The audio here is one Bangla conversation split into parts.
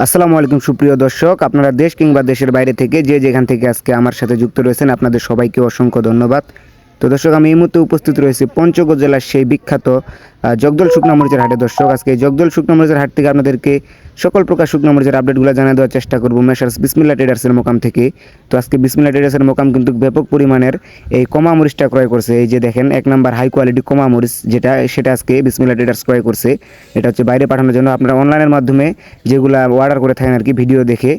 আসসালামু আলাইকুম সুপ্রিয় দর্শক, আপনারা দেশ কিংবা দেশের বাইরে থেকে যে যেখান থেকে আজকে আমার সাথে যুক্ত রয়েছেন আপনাদের সবাইকে অসংখ্য ধন্যবাদ। তো দর্শক, আমি এই মুহূর্তে উপস্থিত রয়েছি পঞ্চগড় জেলার সেই বিখ্যাত জগদল শুকনা মরিচের হাটে। দর্শক, আজকে এই জগদল শুকনা মরিচের হাট থেকে আপনাদেরকে সকল প্রকার শুকনা মরিচের আপডেটগুলো জানিয়ে দেওয়ার চেষ্টা করব মেসার্স বিসমিল্লাহ ট্রেডার্সের মোকাম থেকে। তো আজকে বিসমিল্লাহ ট্রেডার্সের মোকাম কিন্তু ব্যাপক পরিমাণের এই কমা মরিচটা ক্রয় করছে। এই যে দেখেন, 1 নাম্বার হাই কোয়ালিটি কমা মরিচ সেটা আজকে বিসমিল্লাহ ট্রেডার্স ক্রয় করছে। এটা হচ্ছে বাইরে পাঠানোর জন্য, আপনারা অনলাইনের মাধ্যমে যেগুলা অর্ডার করে থাকেন আর কি ভিডিও দেখে,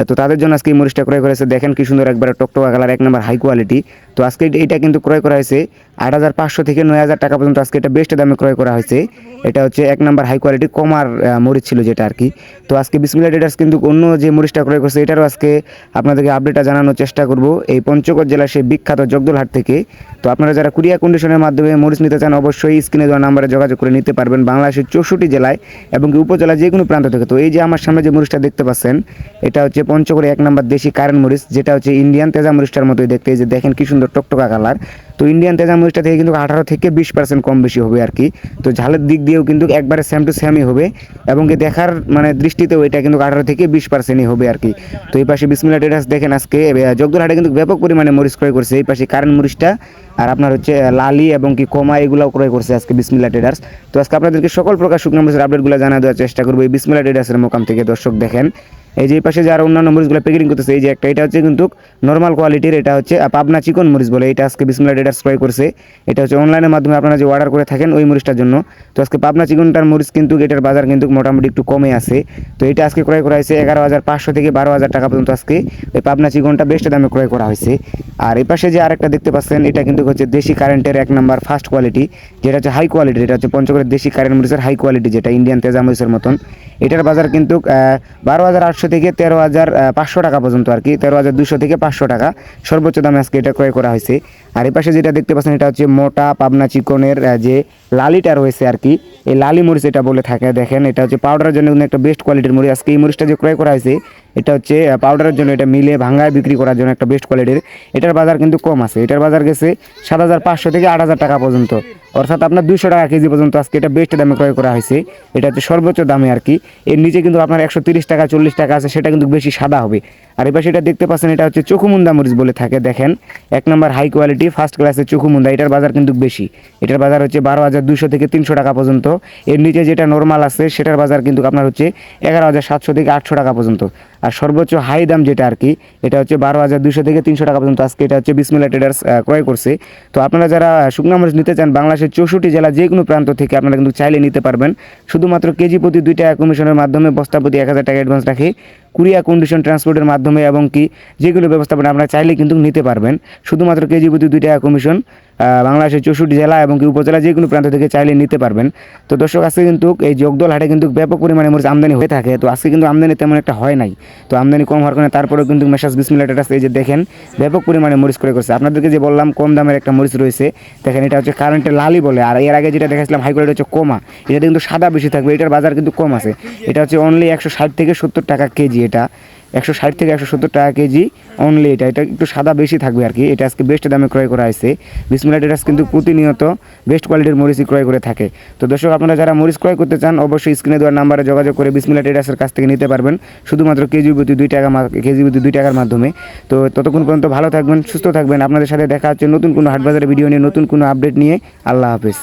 তো তাদের জন্য আজকে এই মরিচটা ক্রয় করেছে। দেখেন কি সুন্দর, একবারে টকটকা কালার, 1 নাম্বার হাই কোয়ালিটি। তো আজকে এইটা কিন্তু ক্রয় করা হয়েছে 8,500 থেকে 9,000 টাকা পর্যন্ত। আজকে এটা বেস্ট দামে ক্রয় করা হয়েছে। এটা হচ্ছে 1 নাম্বার হাই কোয়ালিটি কমার মরিচ ছিল যেটা আর কি। তো আজকে বিসমিল্লাহ ট্রেডার্স কিন্তু অন্য যে মরিচটা ক্রয় করছে এটারও আজকে আপনাদেরকে আপডেটটা জানানোর চেষ্টা করব এই পঞ্চগড় জেলার সেই বিখ্যাত জগদল হাট থেকে। তো আপনারা যারা কুরিয়ার কন্ডিশনের মাধ্যমে মরিচ নিতে চান অবশ্যই স্ক্রিনে দেওয়া নাম্বারে যোগাযোগ করে নিতে পারবেন বাংলাদেশের 64 জেলায় এবং উপজেলা যে কোনো প্রান্ত থেকে। তো এই যে আমার সামনে যে মরিচটা দেখতে পাচ্ছেন, এটা হচ্ছে পঞ্চগড়ে 1 নাম্বার দেশি কারেন্ট মরিচ, যেটা হচ্ছে ইন্ডিয়ান তেজা মরিচটার মতোই দেখতে। এই যে দেখেন কি সুন্দর টকটকা কালার। তো ইন্ডিয়ান তেজা মরিচটা থেকে কিন্তু 18 থেকে 20% কম বেশি হবে আর কি। তো ঝালের দিক দিয়েও কিন্তু একবারে সেম টু সেমই হবে এবং কি দেখার দৃষ্টিতেও এটা কিন্তু 18 থেকে 20%ই হবে আর কি। তো এই পাশে বিসমিল্লাহ ট্রেডার্স দেখেন আজকে জগদল হাটে কিন্তু ব্যাপক পরিমাণে মরিচ ক্রয় করছে। এই পাশে কারেন্ট মরিচটা আর আপনার হচ্ছে লালি এবং কি কমা এগুলাও ক্রয় করছে আজকে বিসমিল্লাহ ট্রেডার্স। তো আজকে আপনাদেরকে সকল প্রকার শুকনো মরিচের আপডেটগুলো জানিয়ে দেওয়ার চেষ্টা করবো এই বিসমিল্লাহ ট্রেডার্সের মোকাম থেকে। দর্শক দেখেন, এই যে পাশে যারা অন্যান্য মরিচগুলো প্যাকেটিং করতেছে, এই যে একটা, এটা হচ্ছে কিন্তু নর্মাল কোয়ালিটির, এটা হচ্ছে পাবনা চিকন মরিচ বলে। এটা আজকে বিসমিল্লাহ ট্রেডার্স ক্রয় করছে। এটা হচ্ছে অনলাইনের মাধ্যমে আপনারা যে অর্ডার করে থাকেন ওই মরিচটার জন্য। তো আজকে পাবনা চিকনটার মরিচ কিন্তু এটার বাজার কিন্তু মোটামুটি একটু কমে আছে। তো এটা আজকে ক্রয় করা হয়েছে 11,500 থেকে 12,000 টাকা পর্যন্ত। আজকে এই পাবনা চিকনটা বেস্ট দামে ক্রয় করা হয়েছে। আর এই পাশে যে আরেকটা দেখতে পাচ্ছেন, এটা কিন্তু হচ্ছে দেশি কারেন্টের 1 নাম্বার ফার্স্ট কোয়ালিটি, যেটা হচ্ছে হাই কোয়ালিটি। এটা হচ্ছে পঞ্চগড়ের দেশি কারেন্ট মরিচের হাই কোয়ালিটি, যেটা ইন্ডিয়ান তেজা মরিচের মতন। এটার বাজার কিন্তু 12,800 থেকে 13,500 টাকা পর্যন্ত আর কি। 13,200 থেকে 500 টাকা সর্বোচ্চ দামে আজকে এটা ক্রয় করা হয়েছে। আর এই পাশে যেটা দেখতে পাচ্ছেন, এটা হচ্ছে মোটা পাবনা চিকনের যে লালিটা রয়েছে আর কি, এই লালি মরিচ এটা বলে থাকে। দেখেন, এটা হচ্ছে পাউডারের জন্য কিন্তু একটা বেস্ট কোয়ালিটির মরিচ। আজকে এই মরিচটা যে ক্রয় করা হয়েছে এটা হচ্ছে পাউডারের জন্য, এটা মিলে ভাঙায় বিক্রি করার জন্য একটা বেস্ট কোয়ালিটির। এটার বাজার কিন্তু কম আছে। এটার বাজার গেছে 7,500 থেকে 8,000 টাকা পর্যন্ত, অর্থাৎ আপনার 200 টাকা কেজি পর্যন্ত আজকে এটা বেস্ট দামে ক্রয় করা হয়েছে। এটা হচ্ছে সর্বোচ্চ দামে আর কি। এর নিচে কিন্তু আপনার 130 টাকা 40 টাকা আছে, সেটা কিন্তু বেশি সাদা হবে। আর এবার সেটা দেখতে পাচ্ছেন, এটা হচ্ছে চকুমুন্দা মরিচ বলে থাকে। দেখেন, 1 নাম্বার হাই কোয়ালিটি ফার্স্ট ক্লাসের চকুমুন্দা। এটার বাজার কিন্তু বেশি। এটার বাজার হচ্ছে 12,200 থেকে 300 টাকা পর্যন্ত। এর নিচে যেটা নর্মাল আছে সেটার বাজার কিন্তু আপনার হচ্ছে 11,700 থেকে 800 টাকা পর্যন্ত। আর সর্বোচ্চ হাই দাম যেটা আর কি, এটা হচ্ছে 12,200 থেকে 300 টাকা পর্যন্ত। আজকে এটা হচ্ছে বিসমিল্লাহ ট্রেডার্স ক্রয় করছে। তো আপনারা যারা শুকনা মরিচ নিতে চান বাংলাদেশের 64 জেলা যে কোনো প্রান্ত থেকে আপনারা কিন্তু চাইলে নিতে পারবেন। শুধুমাত্র কেজি প্রতি 2 টাকা কমিশনের মাধ্যমে, বস্তা প্রতি 1,000 টাকা অ্যাডভান্স রাখে কুরিয়ার কন্ডিশন ট্রান্সপোর্টের মাধ্যমে এবং কি যেগুলো ব্যবস্থাপনা আপনারা চাইলে কিন্তু নিতে পারবেন। শুধুমাত্র কেজি প্রতি 2 টাকা কমিশন, বাংলাদেশের 64 জেলা এবং কি উপজেলা যে কোনো প্রান্ত থেকে চাইলে নিতে পারবেন। তো দর্শক, আজকে কিন্তু এই জগদল হাটে কিন্তু ব্যাপক পরিমাণে মরিচ আমদানি হয়ে থাকে। তো আজকে কিন্তু আমদানি তেমন একটা হয় নাই। তো আমদানি কম হওয়ার কারণে তারপরেও কিন্তু মেসার্স বিসমিল্লাহ ট্রেডার্স এই যে দেখেন ব্যাপক পরিমাণে মরিচ ক্রয় করছে। আপনাদেরকে যে বললাম কম দামের একটা মরিচ রয়েছে, দেখেন এটা হচ্ছে কারেন্টের লালি বলে। আর এর আগে যেটা দেখাচ্ছিলাম হাই কোয়ালিটি হচ্ছে কমা, এটাতে কিন্তু সাদা বেশি থাকবে। এটার বাজার কিন্তু কম আছে। এটা হচ্ছে অনলি 160 থেকে 70 টাকা কেজি। এটা 160 থেকে 170 টাকা কেজি অনলি। এটা একটু সাদা বেশি থাকবে আর কি। এটা আজকে বেস্ট দামে ক্রয় করা হয়েছে। বিসমিল্লাহ ট্রেডার্স কিন্তু প্রতিনিয়ত বেস্ট কোয়ালিটির মরিচই ক্রয় করে থাকে। তো দর্শক, আপনারা যারা মরিচ ক্রয় করতে চান অবশ্যই স্ক্রিনে দেওয়ার নাম্বারে যোগাযোগ করে বিসমিল্লাহ ট্রেডার্সের কাছ থেকে নিতে পারবেন, শুধুমাত্র কেজি প্রতি 2 টাকার মাধ্যমে। তো ততক্ষণ পর্যন্ত ভালো থাকবেন, সুস্থ থাকবেন। আপনাদের সাথে দেখা হচ্ছে নতুন কোনো হাটবাজারের ভিডিও নিয়ে, নতুন কোনো আপডেট নিয়ে। আল্লাহ হাফেজ।